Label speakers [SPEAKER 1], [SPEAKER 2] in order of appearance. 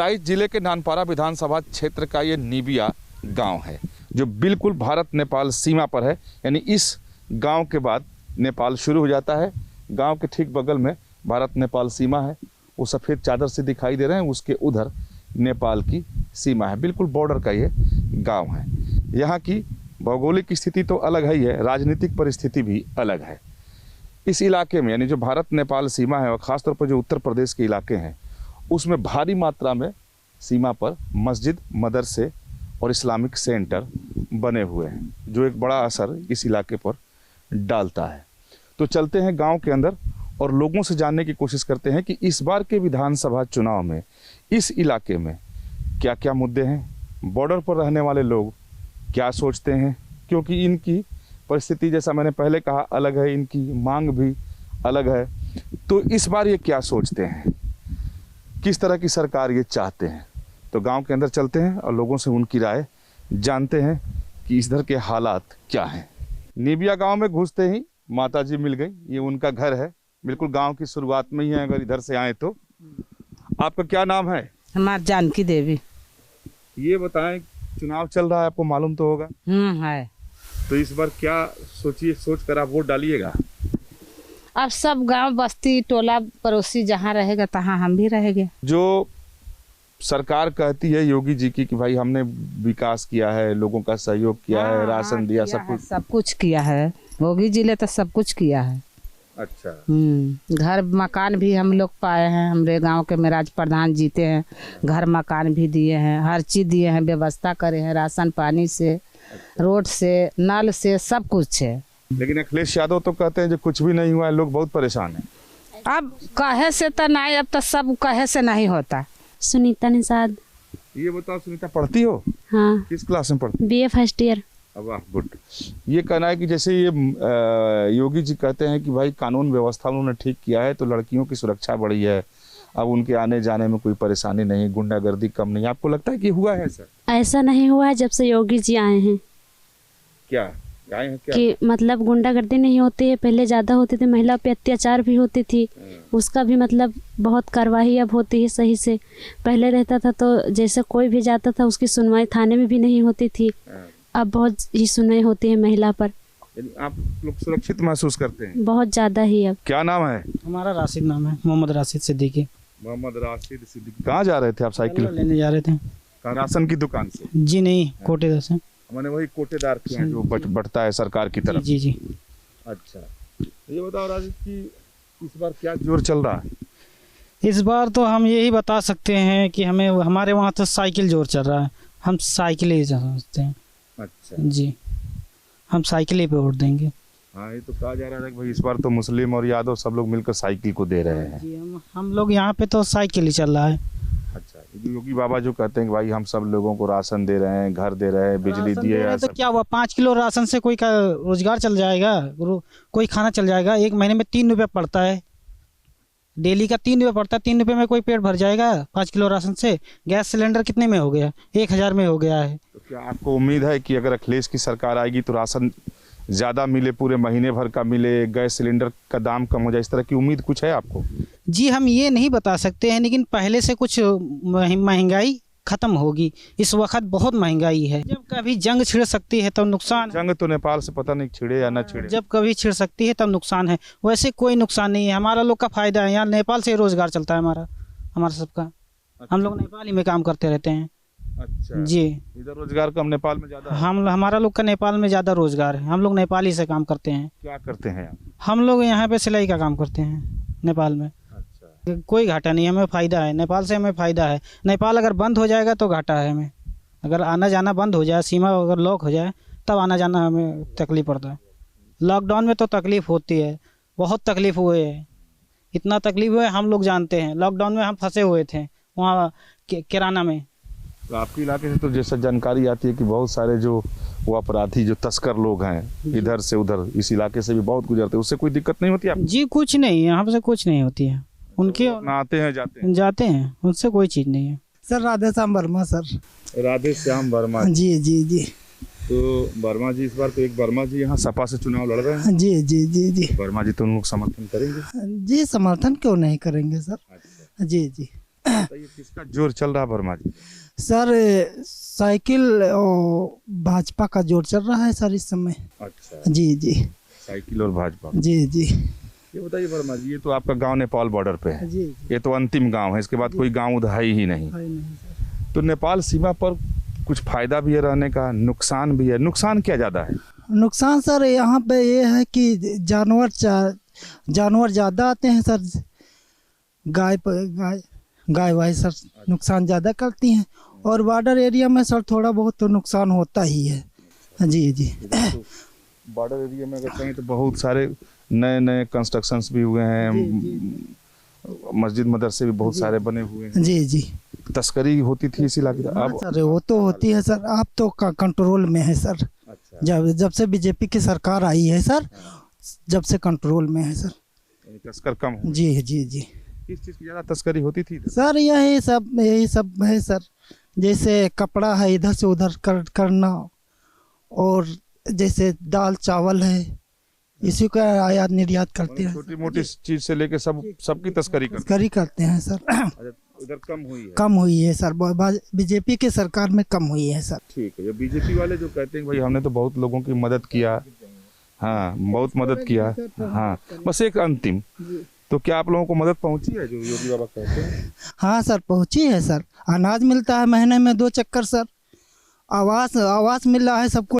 [SPEAKER 1] बहराइच जिले के नानपारा विधानसभा क्षेत्र का ये नीबिया गांव है जो बिल्कुल भारत नेपाल सीमा पर है। यानी इस गांव के बाद नेपाल शुरू हो जाता है। गांव के ठीक बगल में भारत नेपाल सीमा है। वो सफ़ेद चादर से दिखाई दे रहे हैं, उसके उधर नेपाल की सीमा है। बिल्कुल बॉर्डर का ये गांव है। यहाँ की भौगोलिक स्थिति तो अलग है ही है, राजनीतिक परिस्थिति भी अलग है। इस इलाके में यानी जो भारत नेपाल सीमा है और ख़ासतौर पर जो उत्तर प्रदेश के इलाके हैं उसमें भारी मात्रा में सीमा पर मस्जिद, मदरसे और इस्लामिक सेंटर बने हुए हैं जो एक बड़ा असर इस इलाके पर डालता है। तो चलते हैं गांव के अंदर और लोगों से जानने की कोशिश करते हैं कि इस बार के विधानसभा चुनाव में इस इलाके में क्या क्या मुद्दे हैं, बॉर्डर पर रहने वाले लोग क्या सोचते हैं, क्योंकि इनकी परिस्थिति जैसा मैंने पहले कहा अलग है, इनकी मांग भी अलग है। तो इस बार ये क्या सोचते हैं, किस तरह की सरकार ये चाहते हैं। तो गांव के अंदर चलते हैं और लोगों से उनकी राय जानते हैं कि इधर के हालात क्या हैं। नीबिया गांव में घुसते ही माता जी मिल गई। ये उनका घर है, बिल्कुल गांव की शुरुआत में ही है। अगर इधर से आए तो आपका क्या नाम है?
[SPEAKER 2] हमार जानकी देवी।
[SPEAKER 1] ये बताएं, चुनाव चल रहा है, आपको मालूम तो होगा।
[SPEAKER 2] है।
[SPEAKER 1] तो इस बार क्या सोच कर आप वोट डालिएगा?
[SPEAKER 2] अब सब गांव बस्ती टोला पड़ोसी जहाँ रहेगा तहाँ हम भी रहेंगे।
[SPEAKER 1] जो सरकार कहती है योगी जी की कि भाई हमने विकास किया है, लोगों का सहयोग किया है, राशन दिया, सब कुछ
[SPEAKER 2] किया है। योगी जी ने तो सब कुछ किया है।
[SPEAKER 1] अच्छा।
[SPEAKER 2] घर मकान भी हम लोग पाए हैं। हमारे गांव के मेराज प्रधान जीते हैं, घर मकान भी दिए हैं, हर चीज दिए हैं, व्यवस्था करे हैं, राशन पानी से, रोड से, नल से, सब कुछ है।
[SPEAKER 1] लेकिन अखिलेश यादव तो कहते हैं जो कुछ भी नहीं हुआ है, लोग बहुत परेशान हैं।
[SPEAKER 2] अब कहे से तो नहीं, अब तो सब कहे से नहीं होता।
[SPEAKER 3] सुनीता निषाद।
[SPEAKER 1] ये बताओ सुनीता, पढ़ती हो?
[SPEAKER 3] हाँ।
[SPEAKER 1] किस क्लास में पढ़ती?
[SPEAKER 3] BA first year.
[SPEAKER 1] वाह, गुड। ये कहना है कि जैसे ये योगी जी कहते हैं कि भाई कानून व्यवस्था उन्होंने ठीक किया है तो लड़कियों की सुरक्षा बढ़ी है, अब उनके आने जाने में कोई परेशानी नहीं, गुंडागर्दी कम नहीं। आपको लगता है कि हुआ है सर?
[SPEAKER 3] ऐसा नहीं हुआ है जब से योगी जी आए हैं।
[SPEAKER 1] क्या आए हैं क्या?
[SPEAKER 3] कि मतलब गुंडागर्दी नहीं होती है, पहले ज़्यादा होती थी, महिला पे अत्याचार भी होती थी, उसका भी मतलब बहुत कार्रवाई अब होती है सही से। पहले रहता था तो जैसे कोई भी जाता था उसकी सुनवाई थाने में भी नहीं होती थी, अब बहुत ही सुनवाई होती है महिला पर।
[SPEAKER 1] आप लोग सुरक्षित महसूस करते हैं?
[SPEAKER 3] बहुत ज़्यादा ही। अब
[SPEAKER 1] क्या नाम है?
[SPEAKER 4] हमारा राशिद नाम है, मोहम्मद राशिद सिद्दीकी।
[SPEAKER 1] मोहम्मद राशिद सिद्दीकी। कहाँ जा रहे थे आप? साइकिल
[SPEAKER 4] लेने जा रहे थे।
[SPEAKER 1] राशन की दुकान से?
[SPEAKER 4] जी नहीं, कोटेदार से।
[SPEAKER 1] मैंने वही कोटेदार के हैं जो बढ़ता है सरकार की तरफ।
[SPEAKER 4] जी जी।
[SPEAKER 1] अच्छा, ये बताओ राशिद कि इस बार क्या जोर चल रहा है?
[SPEAKER 4] इस बार तो हम यही बता सकते हैं कि हमें हमारे वहाँ तो साइकिल जोर चल रहा है, हम साइकिल ही समझते हैं।
[SPEAKER 1] अच्छा
[SPEAKER 4] जी, हम साइकिल ही पे वोट देंगे।
[SPEAKER 1] हाँ, ये तो कहा जा रहा है कि भाई इस बार तो मुस्लिम और यादव सब लोग मिलकर साइकिल को दे रहे हैं।
[SPEAKER 4] जी, हम लोग यहाँ पे तो साइकिल ही चल रहा है।
[SPEAKER 1] अच्छा, योगी बाबा जो कहते हैं कि भाई हम सब लोगों को राशन दे रहे हैं, घर दे रहे हैं, बिजली दिए हैं,
[SPEAKER 4] तो क्या हुआ, 5 किलो राशन से कोई का रोजगार चल जाएगा? कोई खाना चल जाएगा? एक महीने में 3 रुपये पड़ता है, डेली का 3 रुपये पड़ता है। 3 रुपये में कोई पेट भर जाएगा 5 किलो राशन से? गैस सिलेंडर कितने में हो गया? 1000 में हो गया है।
[SPEAKER 1] तो क्या आपको उम्मीद है कि अगर अखिलेश की सरकार आएगी तो राशन ज़्यादा मिले, पूरे महीने भर का मिले, गैस सिलेंडर का दाम कम हो जाए, इस तरह की उम्मीद कुछ है आपको?
[SPEAKER 4] जी, हम ये नहीं बता सकते हैं, लेकिन पहले से कुछ महंगाई खत्म होगी। इस वक्त बहुत महंगाई है। जब कभी जंग छिड़ सकती है तो नुकसान।
[SPEAKER 1] जंग तो नेपाल से पता नहीं छिड़े या न छिड़े,
[SPEAKER 4] जब कभी छिड़ सकती है तब नुकसान है, वैसे कोई नुकसान नहीं है। हमारा लोग का फायदा है, यहाँ नेपाल से रोजगार चलता है हमारा सबका।
[SPEAKER 1] अच्छा।
[SPEAKER 4] हम लोग नेपाल ही में काम करते रहते हैं।
[SPEAKER 1] अच्छा
[SPEAKER 4] जी,
[SPEAKER 1] इधर रोजगार कम नेपाल में ज्यादा है?
[SPEAKER 4] हमारा लोग का नेपाल में ज़्यादा रोजगार है, हम लोग नेपाली से काम करते हैं।
[SPEAKER 1] क्या करते हैं आप?
[SPEAKER 4] हम लोग यहाँ पे सिलाई का काम करते हैं नेपाल में।
[SPEAKER 1] अच्छा,
[SPEAKER 4] कोई घाटा नहीं, हमें फ़ायदा है, नेपाल से हमें फ़ायदा है। नेपाल अगर बंद हो जाएगा तो घाटा है हमें। अगर आना जाना बंद हो जाए, सीमा अगर लॉक हो जाए तब आना जाना हमें तकलीफ पड़ता है। लॉकडाउन में तो तकलीफ़ होती है, बहुत तकलीफ़ हुए है, इतना तकलीफ हुए हम लोग जानते हैं। लॉकडाउन में हम फंसे हुए थे वहाँ किराना में।
[SPEAKER 1] तो आपके इलाके से तो जैसा जानकारी आती है कि बहुत सारे जो वो अपराधी जो तस्कर लोग हैं इधर से उधर इस इलाके से भी बहुत गुजरते हैं, उससे कोई दिक्कत नहीं होती आपको?
[SPEAKER 4] जी कुछ नहीं, यहाँ से कुछ नहीं होती है। उनके
[SPEAKER 1] आते हैं
[SPEAKER 4] जाते हैं, उनसे कोई चीज़ नहीं है।
[SPEAKER 5] Sir Radhe Shyam Verma sir.
[SPEAKER 1] राधे श्याम वर्मा
[SPEAKER 5] जी जी जी।
[SPEAKER 1] तो वर्मा जी, इस बार तो एक वर्मा जी यहाँ सपा से चुनाव लड़ रहे हैं।
[SPEAKER 5] जी जी जी जी।
[SPEAKER 1] वर्मा जी तो उन लोग समर्थन करेंगे?
[SPEAKER 5] जी समर्थन क्यों नहीं करेंगे सर।
[SPEAKER 1] अच्छा।
[SPEAKER 5] जी जी।
[SPEAKER 1] बताइए किसका जोर चल रहा है वर्मा जी?
[SPEAKER 5] सर साइकिल और भाजपा का जोर चल रहा है सर इस समय।
[SPEAKER 1] अच्छा,
[SPEAKER 5] जी जी
[SPEAKER 1] साइकिल और भाजपा।
[SPEAKER 5] जी जी
[SPEAKER 1] ये बताइए वर्मा जी, ये तो आपका गांव नेपाल बॉर्डर पे है,
[SPEAKER 5] जी
[SPEAKER 1] ये तो अंतिम गांव है, इसके बाद कोई गांव उधर है ही नहीं। तो नेपाल सीमा पर कुछ फायदा भी है रहने का, नुकसान भी है। नुकसान क्या ज़्यादा है?
[SPEAKER 5] नुकसान सर यहाँ पे ये है कि जानवर ज़्यादा आते हैं सर। गाय वाय सर नुकसान ज़्यादा करती हैं, और बॉर्डर एरिया में सर थोड़ा बहुत तो नुकसान होता ही है। जी जी
[SPEAKER 1] तो बॉर्डर एरिया में अगर कहें तो बहुत सारे नए नए कंस्ट्रक्शंस भी हुए हैं, मस्जिद मदरसे भी बहुत सारे बने हुए हैं।
[SPEAKER 5] जी जी
[SPEAKER 1] तस्करी होती थी इस इलाके में,
[SPEAKER 5] हाँ
[SPEAKER 1] अब
[SPEAKER 5] सर वो तो होती है सर, अब तो कंट्रोल में है सर।
[SPEAKER 1] अच्छा,
[SPEAKER 5] जब से बीजेपी की सरकार आई है सर, जब से कंट्रोल में है सर।
[SPEAKER 1] यानी तस्कर कम हो।
[SPEAKER 5] जी जी जी
[SPEAKER 1] किस चीज़ की ज़्यादा तस्करी होती थी इधर?
[SPEAKER 5] सर यही सब है सर। जैसे कपड़ा है इधर से उधर करना, और जैसे दाल चावल है इसी का आयात निर्यात करते हैं।
[SPEAKER 1] छोटी मोटी चीज से लेके सबकी तस्करी करते
[SPEAKER 5] तस्करी करते हैं सर।
[SPEAKER 1] हैं। इधर कम हुई है।
[SPEAKER 5] कम हुई है सर, बीजेपी के सरकार में कम हुई है सर।
[SPEAKER 1] ठीक है, ये बीजेपी वाले जो कहते हैं भाई हमने तो बहुत लोगों की मदद किया, हाँ बहुत मदद किया, हाँ बस एक अंतिम, तो क्या आप लोगों को मदद पहुंची है जो योगी बाबा कहते हैं?
[SPEAKER 5] हाँ सर पहुंची है सर। अनाज मिलता है महीने में 2 चक्कर सर। आवास मिल रहा है सबको।